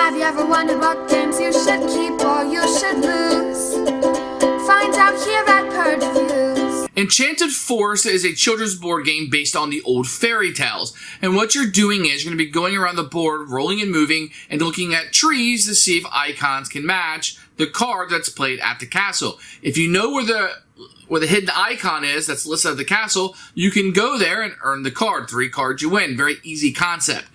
Have you ever wondered what games you should keep or you should lose? Find out here at Purge Reviews. Enchanted Forest is a children's board game based on the old fairy tales. And what you're doing is you're going to be going around the board, rolling and moving, and looking at trees to see if icons can match the card that's played at the castle. If you know where the hidden icon is that's listed at the castle, you can go there and earn the card. 3 cards you win. Very easy concept.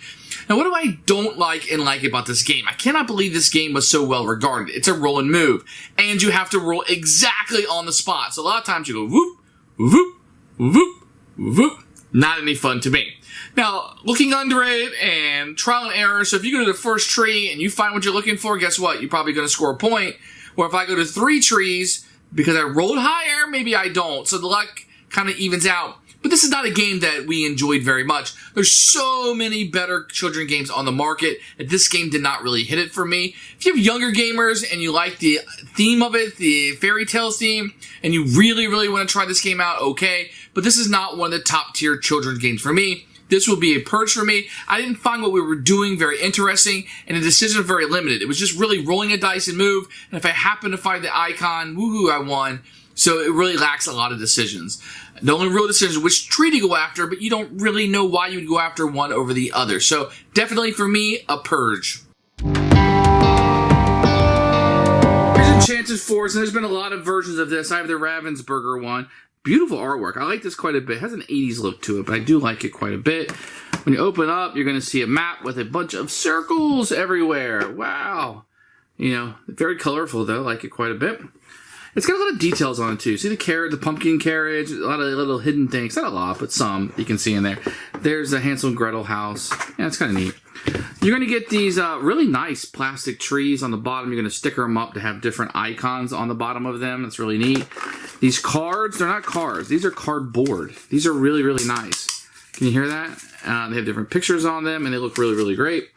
Now, what do I don't like about this game? I cannot believe this game was so well regarded. It's a roll and move, and you have to roll exactly on the spot. So a lot of times you go whoop, whoop, whoop, whoop. Not any fun to me. Now, looking under it and trial and error, so if you go to the first tree and you find what you're looking for, guess what? You're probably going to score a point. Or if I go to 3 trees, because I rolled higher, maybe I don't. So the luck kind of evens out. But this is not a game that we enjoyed very much. There's so many better children games on the market that this game did not really hit it for me. If you have younger gamers and you like the theme of it, the fairy tales theme, and you really, really want to try this game out, okay. But this is not one of the top tier children's games for me. This will be a purge for me. I didn't find what we were doing very interesting, and the decisions were very limited. It was just really rolling a dice and move, and if I happen to find the icon, woohoo, I won. So it really lacks a lot of decisions. The only real decision is which tree to go after, but you don't really know why you would go after one over the other. So definitely for me, a purge. Here's Enchanted Forest, and there's been a lot of versions of this. I have the Ravensburger one. Beautiful artwork. I like this quite a bit. It has an 80s look to it, but I do like it quite a bit. When you open up, you're going to see a map with a bunch of circles everywhere. Wow. You know, very colorful though. I like it quite a bit. It's got a lot of details on it too. See the carrot, the pumpkin carriage, a lot of little hidden things. Not a lot, but some you can see in there. There's the Hansel and Gretel house. Yeah, it's kind of neat. You're going to get these really nice plastic trees on the bottom. You're going to sticker them up to have different icons on the bottom of them. It's really neat. These cards, they're not cards. These are cardboard. These are really, really nice. Can you hear that? They have different pictures on them, and they look really, really great.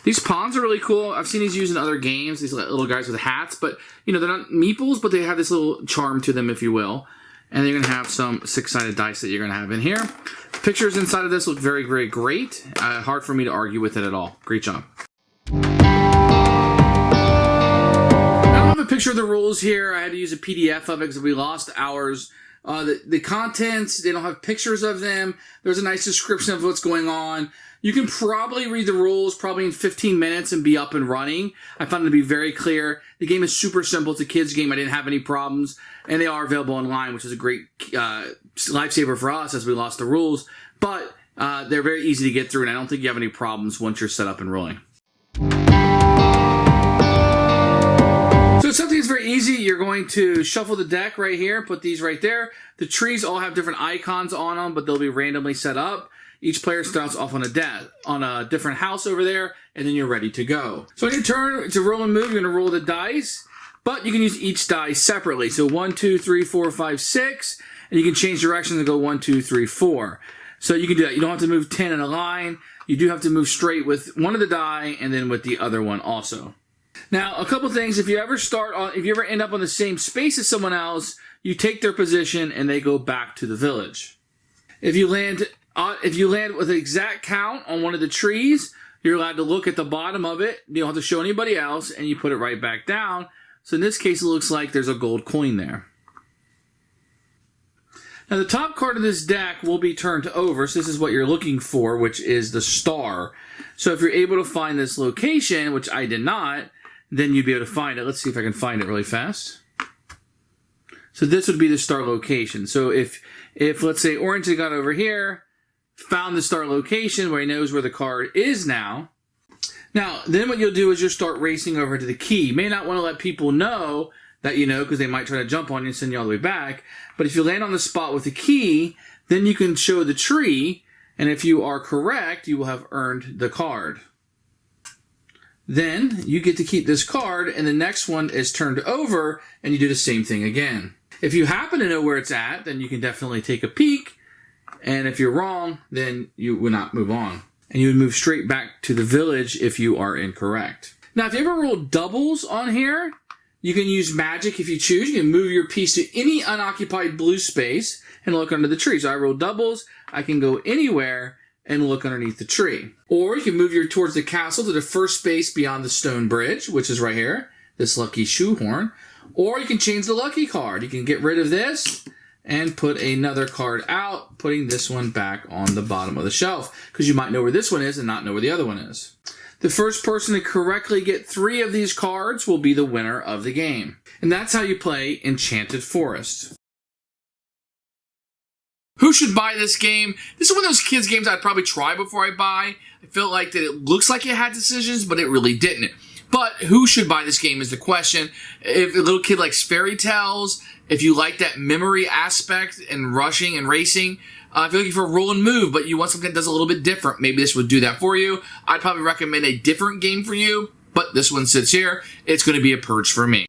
These pawns are really cool. I've seen these used in other games, these little guys with hats, but, you know, they're not meeples, but they have this little charm to them, if you will. And they're going to have some 6-sided dice that you're going to have in here. Pictures inside of this look very, very great. Hard for me to argue with it at all. Great job. I don't have a picture of the rules here. I had to use a PDF of it because we lost ours. The contents, they don't have pictures of them. There's a nice description of what's going on. You can probably read the rules probably in 15 minutes and be up and running. I found it to be very clear. The game is super simple. It's a kid's game. I didn't have any problems. And they are available online, which is a great lifesaver for us as we lost the rules. But they're very easy to get through, and I don't think you have any problems once you're set up and rolling. So it's something that's very easy. You're going to shuffle the deck right here, put these right there. The trees all have different icons on them, but they'll be randomly set up. Each player starts off on a different house over there, and then you're ready to go. So on your turn to roll and move, you're going to roll the dice, but you can use each die separately. So 1, 2, 3, 4, 5, 6, and you can change directions and go 1, 2, 3, 4. So you can do that. You don't have to move 10 in a line. You do have to move straight with one of the die and then with the other one also. Now, a couple things. If you ever end up on the same space as someone else, you take their position and they go back to the village. If you land with an exact count on one of the trees, you're allowed to look at the bottom of it. You don't have to show anybody else, and you put it right back down. So in this case, it looks like there's a gold coin there. Now, the top card of this deck will be turned over, so this is what you're looking for, which is the star. So if you're able to find this location, which I did not, then you'd be able to find it. Let's see if I can find it really fast. So this would be the star location. So if let's say Orange had got over here, found the star location where he knows where the card is now. Now, then what you'll do is you'll start racing over to the key. You may not want to let people know that you know because they might try to jump on you and send you all the way back. But if you land on the spot with the key, then you can show the tree, and if you are correct, you will have earned the card. Then you get to keep this card, and the next one is turned over, and you do the same thing again. If you happen to know where it's at, then you can definitely take a peek. And if you're wrong, then you will not move on. And you would move straight back to the village if you are incorrect. Now, if you ever roll doubles on here, you can use magic if you choose. You can move your piece to any unoccupied blue space and look under the tree. So I roll doubles. I can go anywhere and look underneath the tree. Or you can move towards the castle to the first space beyond the stone bridge, which is right here, this lucky shoehorn. Or you can change the lucky card. You can get rid of this and put another card out, putting this one back on the bottom of the shelf, because you might know where this one is and not know where the other one is. The first person to correctly get 3 of these cards will be the winner of the game. And that's how you play Enchanted Forest. Who should buy this game? This is one of those kids' games I'd probably try before I buy. I felt like that it looks like it had decisions, but it really didn't. But who should buy this game is the question. If a little kid likes fairy tales, if you like that memory aspect and rushing and racing, if you're looking for a roll and move, but you want something that does a little bit different, maybe this would do that for you. I'd probably recommend a different game for you, but this one sits here. It's going to be a Purge for me.